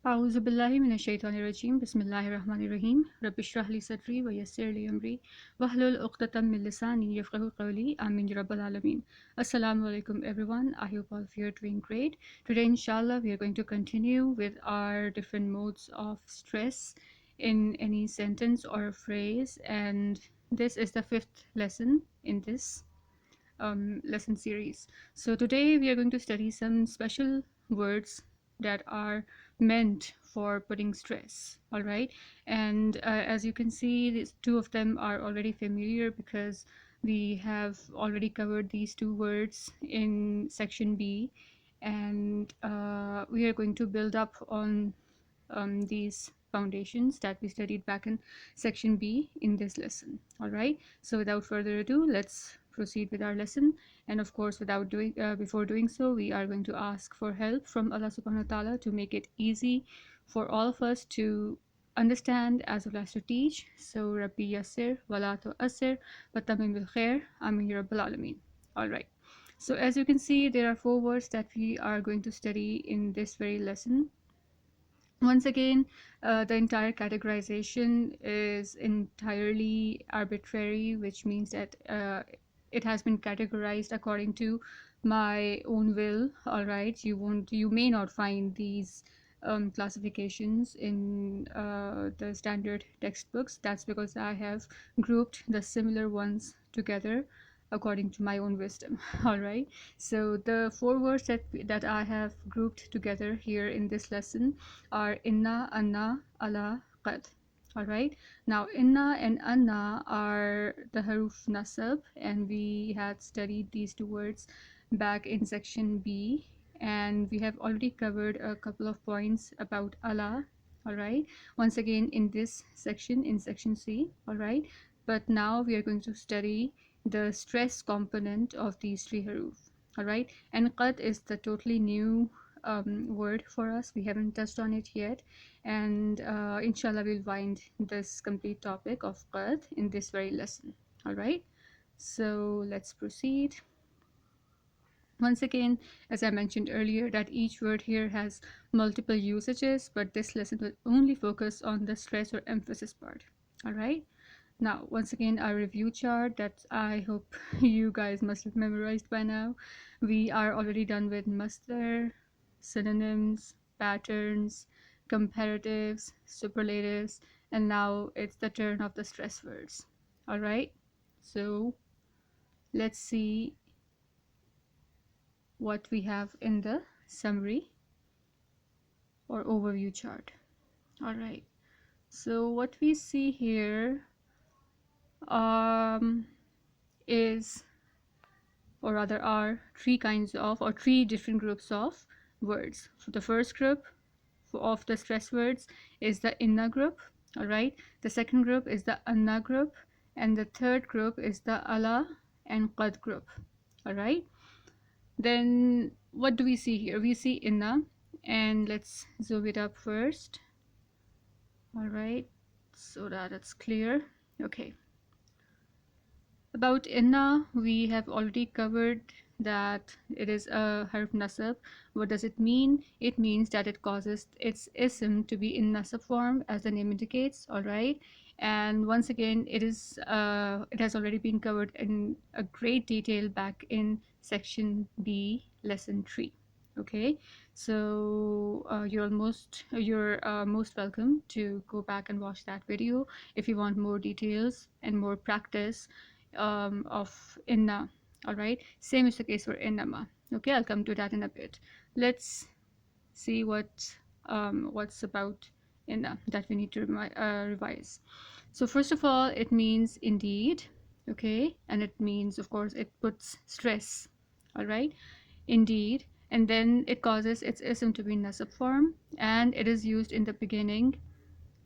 أعوذ بالله من الشيطان الرجيم بسم الله الرحمن الرحيم رب اشرح لي صدري ويسر لي أمري واحلل عقدة من لساني يفقهوا قولي آمين يا رب العالمين. Assalamu alaikum everyone. I hope all of you are doing great. Today inshallah we are going to continue with our different modes of stress in any sentence or phrase, and this is the fifth lesson in this lesson series. So today we are going to study some special words that are meant for putting stress. All right, and as you can see, these two of them are already familiar because we have already covered these two words in section B, and we are going to build up on these foundations that we studied back in section B in this lesson. All right, so without further ado, let's proceed with our lesson. And of course, before doing so, we are going to ask for help from Allah subhanahu wa ta'ala to make it easy for all of us to understand as well as to teach. So Rabbi Yasir wala tu'assir wa tamim bil khair, Amin ya Rabbil Alameen. All right, so as you can see, there are four words that we are going to study in this very lesson. Once again, the entire categorization is entirely arbitrary, which means that it has been categorized according to my own will. All right, you may not find these classifications in the standard textbooks. That's because I have grouped the similar ones together according to my own wisdom. All right, so the four words that I have grouped together here in this lesson are inna, anna, ala, qad. All right, now inna and anna are the haruf nasab, and we had studied these two words back in section B, and we have already covered a couple of points about ala. All right, once again in this section, in section C. All right, but now we are going to study the stress component of these three haruf. All right, and qad is the totally new word for us. We haven't touched on it yet, and inshallah we'll find this complete topic of qad in this very lesson. All right, so let's proceed. Once again, as I mentioned earlier, that each word here has multiple usages, but this lesson will only focus on the stress or emphasis part. All right, now once again our review chart that I hope you guys must have memorized by now. We are already done with masdar, synonyms, patterns, comparatives, superlatives, and now it's the turn of the stress words. All right, so let's see what we have in the summary or overview chart. All right, so what we see here is, or rather are, three kinds of, or three different groups of words. So the first group of the stress words is the inna group. All right, the second group is the anna group, and the third group is the ala and qad group. All right, then what do we see here? We see inna, and let's zoom it up first. All right, so that it's clear. Okay, about inna, we have already covered that it is a harf nasab. What does it mean? It means that it causes its ism to be in nasab form, as the name indicates. All right, and once again, it has already been covered in a great detail back in section B, lesson 3. Okay, so you're most welcome to go back and watch that video if you want more details and more practice of inna. All right, same is the case for innama. Okay, I'll come to that in a bit. Let's see what's about inna that we need to revise. So first of all, it means indeed. Okay, and it means, of course, it puts stress. All right, indeed, and then it causes its ism to be nasab form, and it is used in the beginning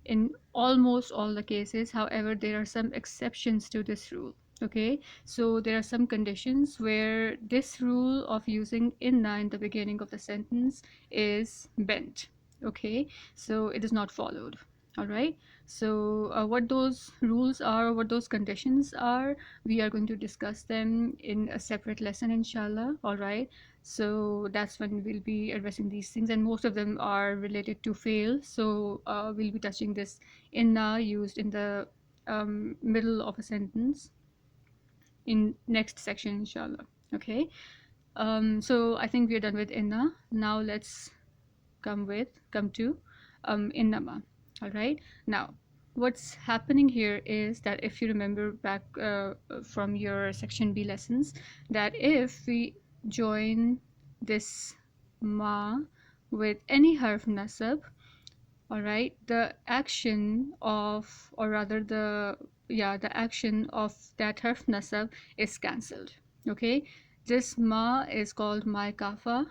in almost all the cases. However, there are some exceptions to this rule. Okay, so there are some conditions where this rule of using inna in the beginning of the sentence is bent. Okay, so it is not followed. All right. So what those rules are, what those conditions are, we are going to discuss them in a separate lesson, inshallah. All right. So that's when we'll be addressing these things, and most of them are related to fail. So we'll be touching this inna used in the middle of a sentence in next section, inshallah. Okay. So I think we're done with inna. Now let's come to innama. All right. Now what's happening here is that if you remember back from your section B lessons, that if we join this ma with any harf nasab, all right, the action of, or rather the action of that harf nasab is cancelled. Okay, this ma is called my kafa,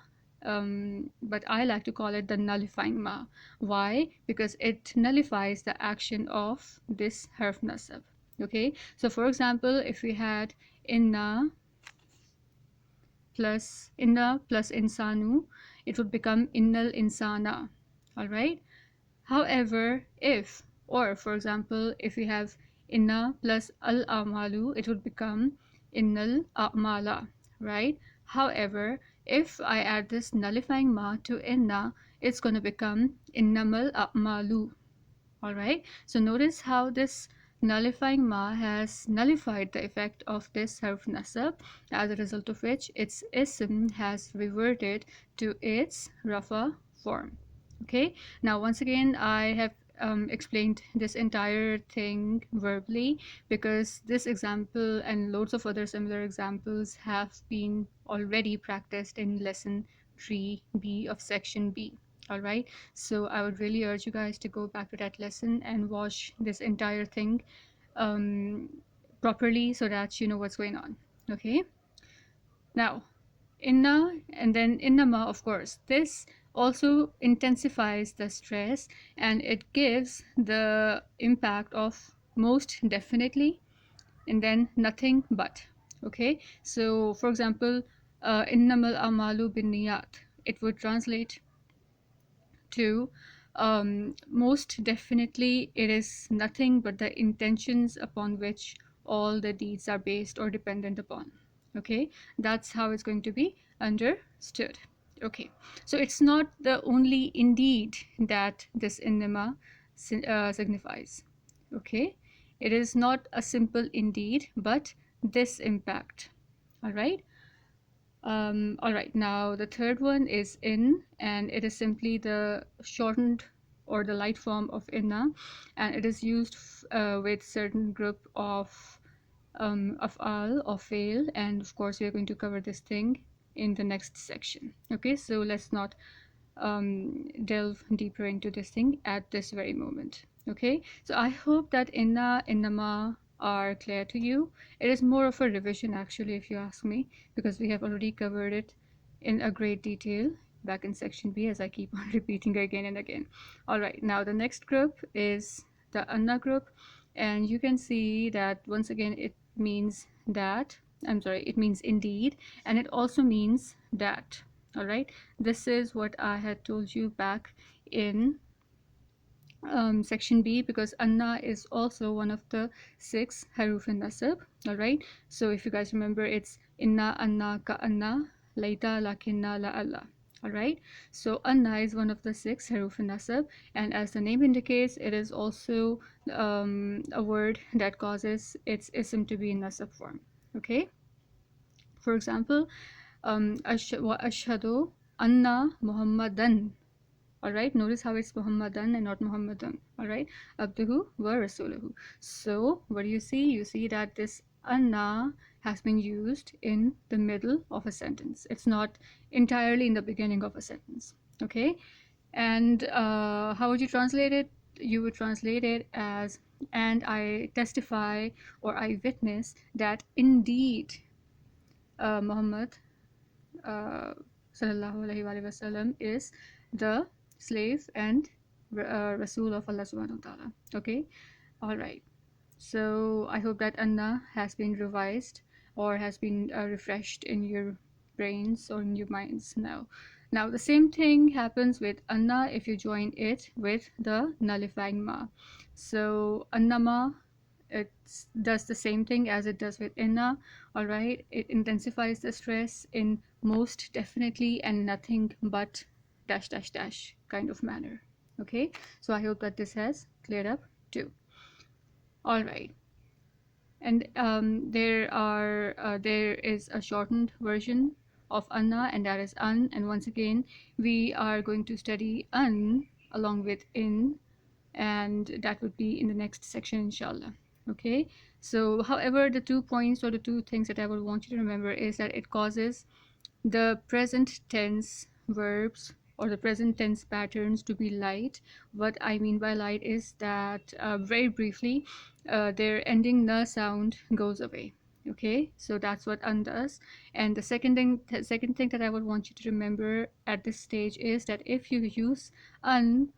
but I like to call it the nullifying ma. Why? Because it nullifies the action of this harf nasab. Okay, so for example, if we had inna plus insanu, it would become innal insana. All right. However, if, or for example, if we have inna plus al amalu, it would become innal a'mala, right? However, if I add this nullifying ma to inna, it's going to become innamal a'malu. All right. So notice how this nullifying ma has nullified the effect of this harf nasab, as a result of which its ism has reverted to its rafa form. Okay, now once again I have explained this entire thing verbally, because this example and loads of other similar examples have been already practiced in lesson 3b of section B. All right, so I would really urge you guys to go back to that lesson and watch this entire thing um, properly, so that you know what's going on. Okay, now inna and then innama, of course, this also intensifies the stress, and it gives the impact of most definitely and then nothing but. Okay, so for example, innamal amalu binniyat, it would translate to most definitely it is nothing but the intentions upon which all the deeds are based or dependent upon. Okay, that's how it's going to be understood. Okay, so it's not the only indeed that this inema signifies. Okay, it is not a simple indeed, but this impact. All right. All right, now the third one is in, and it is simply the shortened or the light form of inna, and it is used with certain group of af'al or fail, and of course we are going to cover this thing in the next section. Okay, so let's not delve deeper into this thing at this very moment. Okay, so I hope that inna, innama are clear to you. It is more of a revision actually, if you ask me, because we have already covered it in a great detail back in section B, as I keep on repeating again and again. All right, now the next group is the anna group, and you can see that once again it means that, it means indeed, and it also means that. All right, this is what I had told you back in section B, because anna is also one of the 6 haruf in nasab. All right, so if you guys remember, it's inna, anna, ka anna, laita, lakinna, la Allah. All right, so anna is one of the 6 haruf in nasab, and as the name indicates, it is also a word that causes its ism to be in nasab form. Okay, for example, wa ashhadu anna muhammadan. All right, notice how it's muhammadan and not muhammadan. All right, abduhu wa rasuluhu. So what do you see? You see that this anna has been used in the middle of a sentence. It's not entirely in the beginning of a sentence. Okay, and how would you translate it? You would translate it as, and I testify or I witness that indeed Muhammad sallallahu alaihi wasallam is the slave and Rasul of Allah subhanahu wa ta'ala. Okay, all right. So I hope that anna has been revised or has been refreshed in your brains or in your minds now. Now the same thing happens with anna if you join it with the nullifying ma. So annama, it does the same thing as it does with inna. All right, it intensifies the stress in most definitely and nothing but dash dash dash kind of manner. Okay, so I hope that this has cleared up too. All right, and there is a shortened version of anna, and that is an. And once again, we are going to study an along with in, and that would be in the next section, inshallah. Okay, so however, the 2 points or the 2 things that I would want you to remember is that it causes the present tense verbs or the present tense patterns to be light. What I mean by light is that, very briefly, their ending na sound goes away. Okay, so that's what un does. And the second thing that I would want you to remember at this stage is that if you use un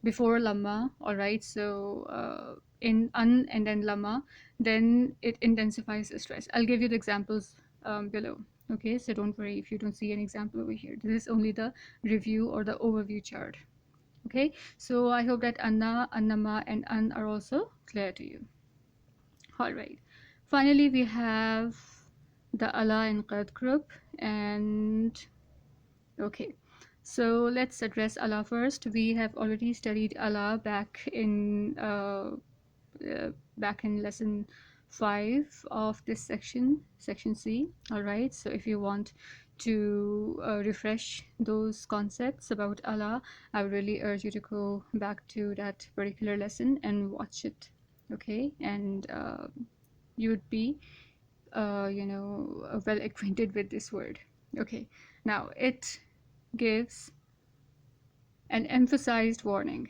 before lama, all right, so in un and then lama, then it intensifies the stress. I'll give you the examples below. Okay, so don't worry if you don't see an example over here. This is only the review or the overview chart. Okay, so I hope that anna, annama, and an are also clear to you. All right, finally we have the ala and qad group. And okay, so let's address ala first. We have already studied ala back in lesson 5 of this section C. All right, so if you want to refresh those concepts about Allah, I would really urge you to go back to that particular lesson and watch it. Okay, and you would be well acquainted with this word. Okay, now it gives an emphasized warning.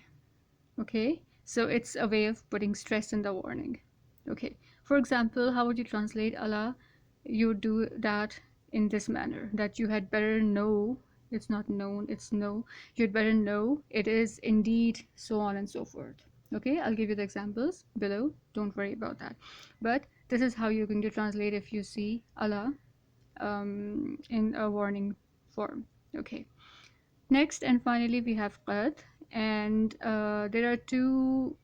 Okay, so it's a way of putting stress in the warning. Okay, for example, how would you translate Allah? You do that in this manner, that you had better know. It's not known, it's know. You'd better know it is indeed, so on and so forth. Okay, I'll give you the examples below, don't worry about that. But this is how you're going to translate if you see Allah in a warning form. Okay, next and finally we have qad. And there are two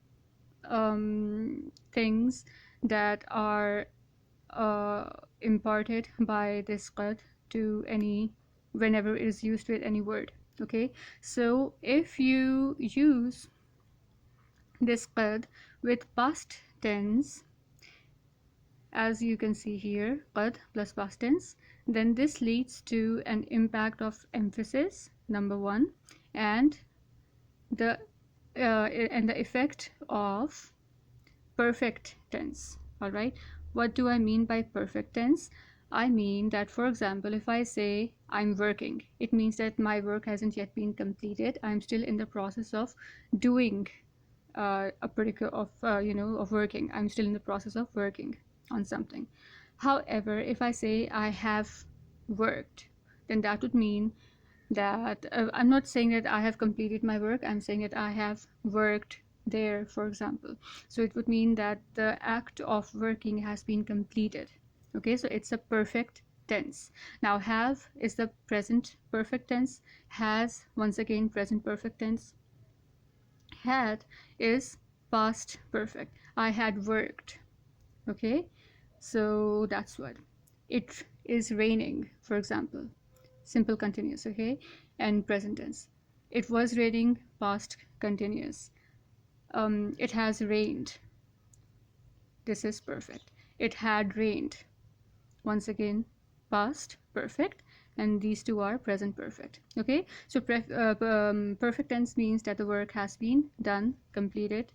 things that are imparted by this qad to any, whenever it is used with any word. Okay, so if you use this qad with past tense, as you can see here, qad plus past tense, then this leads to an impact of emphasis, number one, and the effect of perfect tense. All right, what do I mean by perfect tense? I mean that, for example, if I say I'm working, it means that my work hasn't yet been completed. I'm still in the process of doing a particular of working. I'm still in the process of working on something. However, if I say I have worked, then that would mean that I'm not saying that I have completed my work, I'm saying that I have worked there, for example. So it would mean that the act of working has been completed. Okay, so it's a perfect tense. Now have is the present perfect tense, has, once again, present perfect tense, had is past perfect. I had worked. Okay, so that's what. It is raining, for example, simple continuous. Okay, and present tense. It was raining, past continuous. It has rained. This is perfect. It had rained. Once again, past perfect, and these two are present perfect. Okay, so perfect tense means that the work has been done, completed,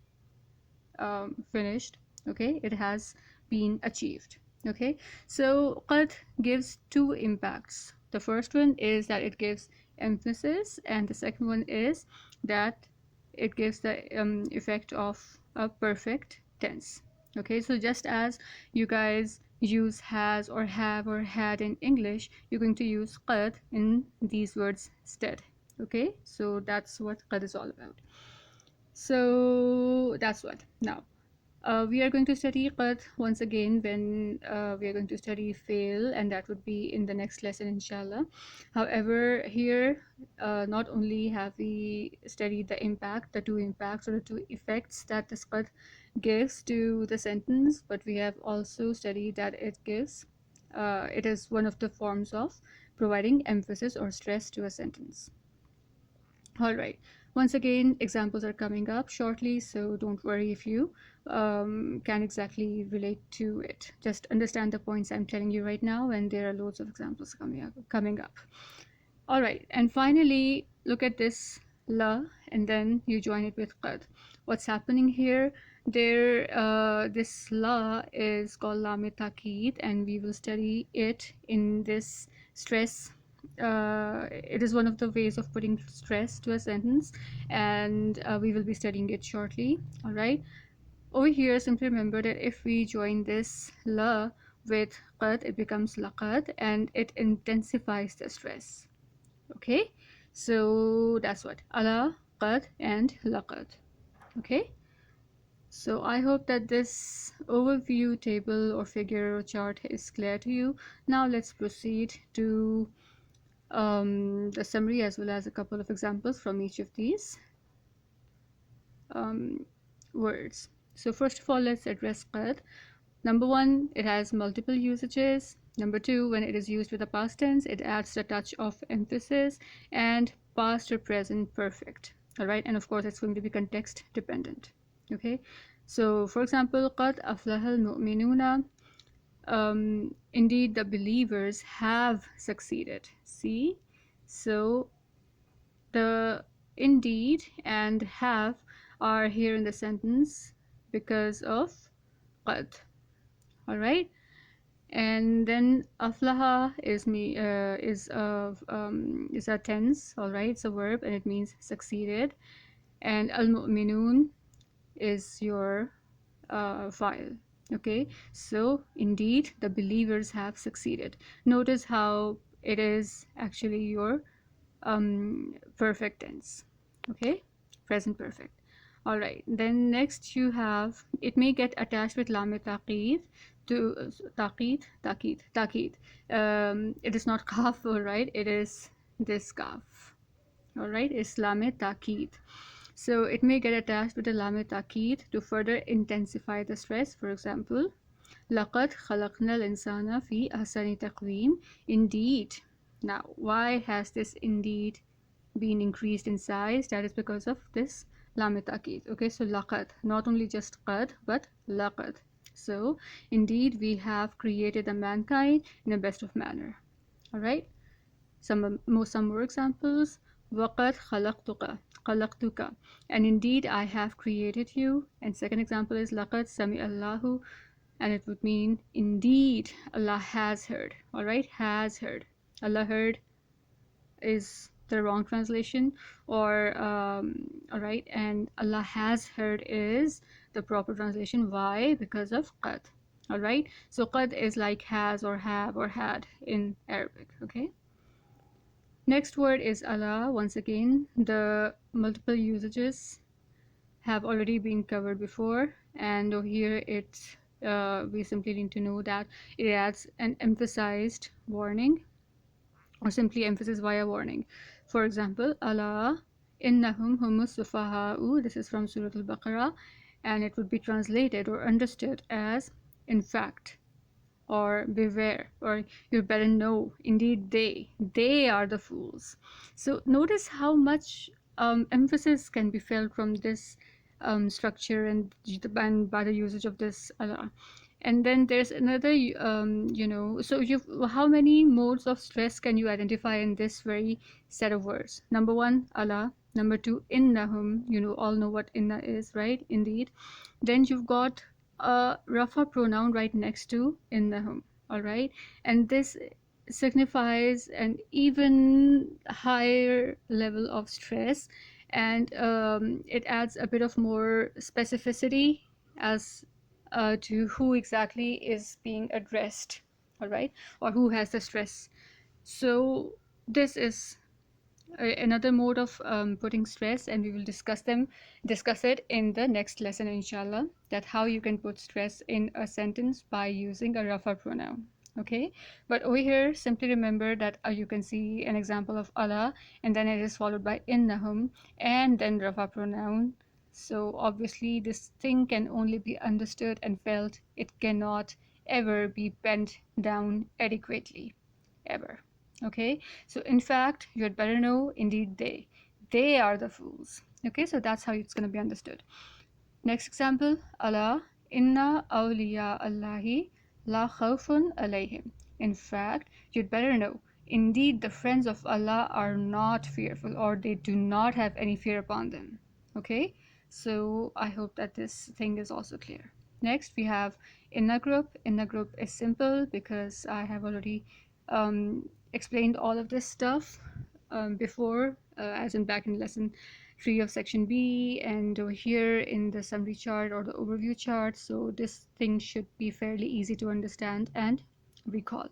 finished. Okay, it has been achieved. Okay, so qad gives two impacts. The first one is that it gives emphasis, and the second one is that it gives the effect of a perfect tense. Okay, so just as you guys use has or have or had in English, you're going to use qad in these words instead. Okay, so that's what qad is all about. So that's what. Now We are going to study qad once again when we are going to study fail, and that would be in the next lesson, inshallah. However, here not only have we studied the impact, the two impacts or the two effects that this qad gives to the sentence, but we have also studied that it is one of the forms of providing emphasis or stress to a sentence. All right. Once again, examples are coming up shortly, so don't worry if you can exactly relate to it. Just understand the points I'm telling you right now, and there are loads of examples coming up. All right, and finally, look at this la, and then you join it with qad. What's happening here? This la is called lam takid, and we will study it in this stress. It is one of the ways of putting stress to a sentence, and we will be studying it shortly. All right. Over here, simply remember that if we join this la with qad, it becomes laqad, and it intensifies the stress. Okay, so that's what ala, qad, and laqad. Okay, so I hope that this overview table or figure or chart is clear to you. Now let's proceed to the summary as well as a couple of examples from each of these words. So first of all, let's address qad. Number one, it has multiple usages. Number two, when it is used with a past tense, it adds a touch of emphasis, and past or present perfect. All right, and of course, it's going to be context dependent. Okay, so for example, قد أفلح المؤمنون. Indeed, the believers have succeeded. See, so the indeed and have are here in the sentence because of qad. All right, and then aflaha is a tense. All right, it's a verb and it means succeeded, and al-mu'minun is your file. Okay, so indeed the believers have succeeded. Notice how it is actually your perfect tense. Okay, present perfect. All right, then next you have, it may get attached with lam taqid to taqid. It is not kaf, all right, it is this kaf. All right, it's lam taqid. So it may get attached with a lam taqid to further intensify the stress. For example, لقد خلقنا الإنسان في أحسن تقويم. Indeed. Now, why has this indeed been increased in size? That is because of this lam ta'kid. Okay, so laqad, not only just qad, but laqad. So indeed we have created the mankind in the best of manner. All right, some more examples. وقد خلقتك, and indeed I have created you. And second example is laqad sami Allahu, and it would mean indeed Allah has heard. All right, has heard. Allah heard is the wrong translation, or all right, and Allah has heard is the proper translation. Why? Because of qad. All right, so qad is like has or have or had in Arabic. Okay, next word is ala. Once again, the multiple usages have already been covered before, and over here it's we simply need to know that it adds an emphasized warning or simply emphasis via warning. For example, Allah innahum humus sufaha'u. This is from Surah Al-Baqarah, and it would be translated or understood as in fact, or beware, or you better know, indeed they are the fools. So notice how much emphasis can be felt from this structure and by the usage of this Allah. And then there's another so how many modes of stress can you identify in this very set of words? Number one, Allah. Number two, innahum. All know what inna is, right? Indeed. Then you've got a rafa pronoun right next to innahum. All right, and this signifies an even higher level of stress, and it adds a bit of more specificity as to who exactly is being addressed. All right, or who has the stress. So this is another mode of putting stress, and we will discuss it in the next lesson, inshallah, that how you can put stress in a sentence by using a rafa pronoun. Okay, but over here simply remember that you can see an example of Allah, and then it is followed by innahum, and then rafa pronoun. So obviously this thing can only be understood and felt. It cannot ever be penned down adequately, ever. Okay, so in fact you had better know, indeed they are the fools. Okay, so that's how it's going to be understood. Next example, Allah inna awliya Allahi la khawfun alayhim. In fact, you'd better know, indeed the friends of Allah are not fearful, or they do not have any fear upon them. Okay, so I hope that this thing is also clear. Next we have inna group. Inna group is simple because I have already explained all of this stuff before, as in back in lesson 3 of section B, and over here in the summary chart or the overview chart. So this thing should be fairly easy to understand and recall.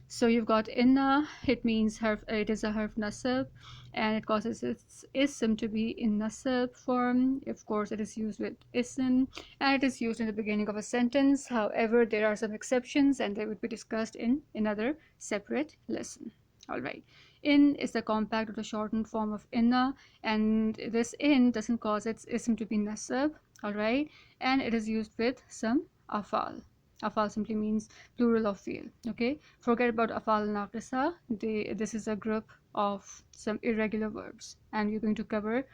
So you've got inna, it means it is a harf nasab, and it causes its ism to be in nasab form. Of course, it is used with ism, and it is used in the beginning of a sentence. However, there are some exceptions, and they would be discussed in another separate lesson. All right. In is the compact or the shortened form of inna, and this in doesn't cause its ism to be nasab. All right, and it is used with some afal. Afal simply means plural of fi'l. Okay, forget about afal naqisa. This is a group of some irregular verbs, and we're going to cover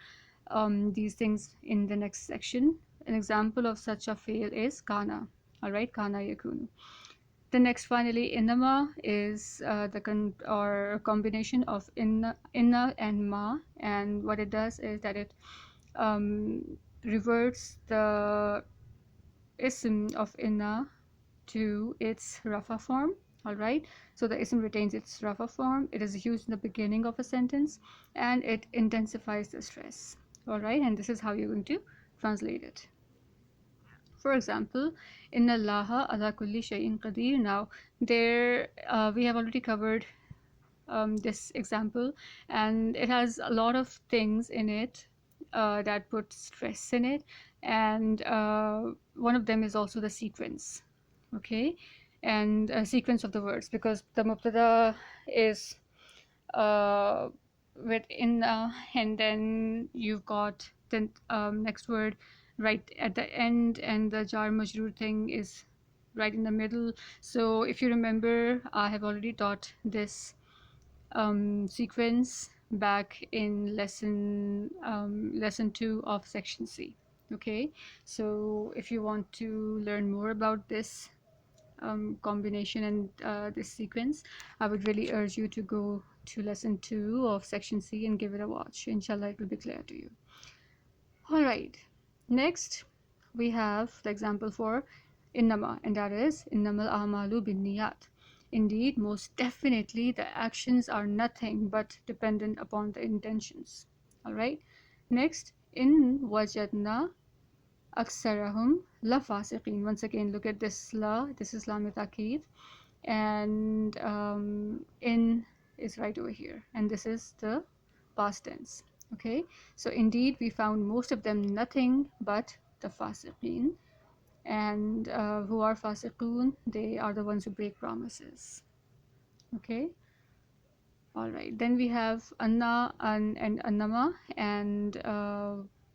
these things in the next section. An example of such a fi'l is kana. All right, kana yakunu. The next, finally, innama is the combination of inna and ma, and what it does is that it reverts the ism of inna to its rafa form. All right, so the ism retains its rafa form. It is used in the beginning of a sentence, and it intensifies the stress. All right, and this is how you're going to translate it. For example, inna allaha ala kulli shay'in qadir. Now there we have already covered this example, and it has a lot of things in it that put stress in it, and one of them is also the sequence. Okay, and a sequence of the words, because the mubtada is uh, with inna, and then you've got the next word right at the end, and the jar majroor thing is right in the middle. So if you remember, I have already taught this sequence back in lesson 2 of section C. Okay, so if you want to learn more about this combination and this sequence, I would really urge you to go to lesson 2 of section C and give it a watch. Inshallah, it will be clear to you. All right, next we have the example for innama, and that is innamal a'malu binniyat. Indeed, most definitely the actions are nothing but dependent upon the intentions. All right, next, in wajadna aksarahum la fasiqin. Once again, look at this la. This is lam ta'kid, and in is right over here, and this is the past tense. Okay, so indeed we found most of them nothing but the fasiqin, and who are fasiqun? They are the ones who break promises. Okay, all right, then we have anna and annama, and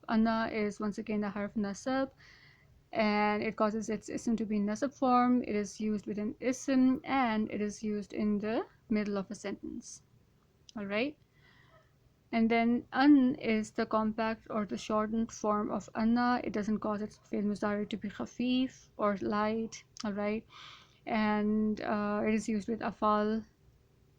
anna is once again a harf nasab, and it causes its ism to be in nasab form. It is used with an ism, and it is used in the middle of a sentence. All right, and then an is the compact or the shortened form of anna. It doesn't cause its fi'l mudari to be khafif or light. All right, and it is used with afal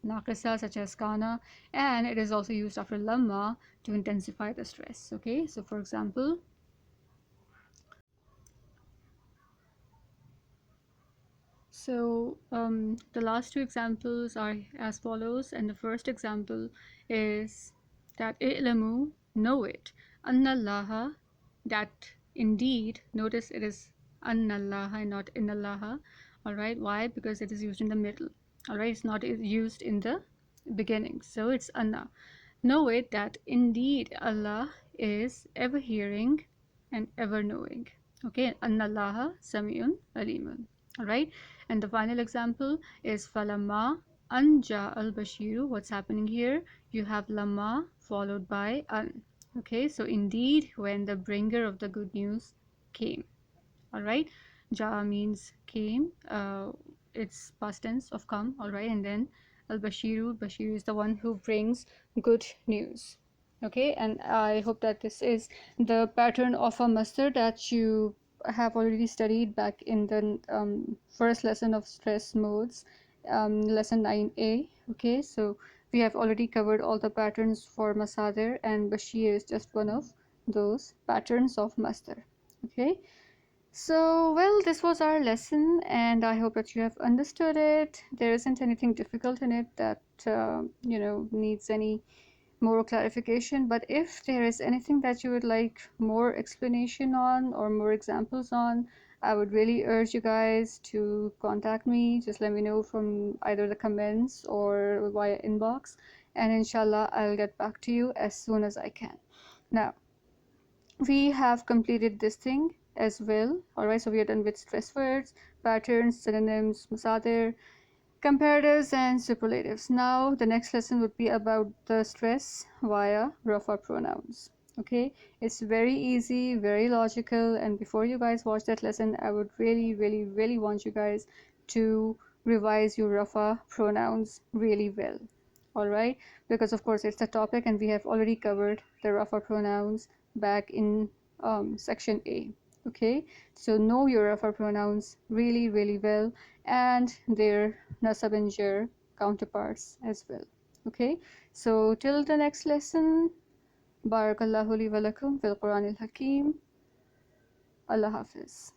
naqisa such as kana, and it is also used after lamma to intensify the stress. Okay, so for example, so the last two examples are as follows, and the first example is that i'lamu, know it, annallaha, that indeed, notice it is annallaha and not innallaha. All right, why? Because it is used in the middle. All right, it's not used in the beginning, so it's anna. Know it that indeed Allah is ever hearing and ever knowing. Okay, Anna Allaha Sami'un Alimun. Alright, and the final example is Falamma Anja al Bashiru. What's happening here? You have Lama followed by An. Okay, so indeed, when the bringer of the good news came. Alright, Ja means came, it's past tense of come. Alright, and then al Bashiru, Bashir is the one who brings good news. Okay, and I hope that this is the pattern of a masdar that you have already studied back in the first lesson of stress modes, lesson 9a. Okay, so we have already covered all the patterns for masadir, and Bashir is just one of those patterns of masdar. Okay, so, well, this was our lesson, and I hope that you have understood it. There isn't anything difficult in it that, needs any more clarification. But if there is anything that you would like more explanation on or more examples on, I would really urge you guys to contact me. Just let me know from either the comments or via inbox, and inshallah, I'll get back to you as soon as I can. Now, we have completed this thing as well. Alright, so we are done with stress words, patterns, synonyms, masadir, comparatives, and superlatives. Now the next lesson would be about the stress via rafa pronouns. Okay, it's very easy, very logical, and before you guys watch that lesson, I would really want you guys to revise your rafa pronouns really well. Alright, because of course it's a topic and we have already covered the rafa pronouns back in section A. Okay, so know your rafa pronouns really well, and their nasab and jar counterparts as well. Okay, so till the next lesson, barakallahu li wa lakum fil Qur'an al Hakim. Allah Hafiz.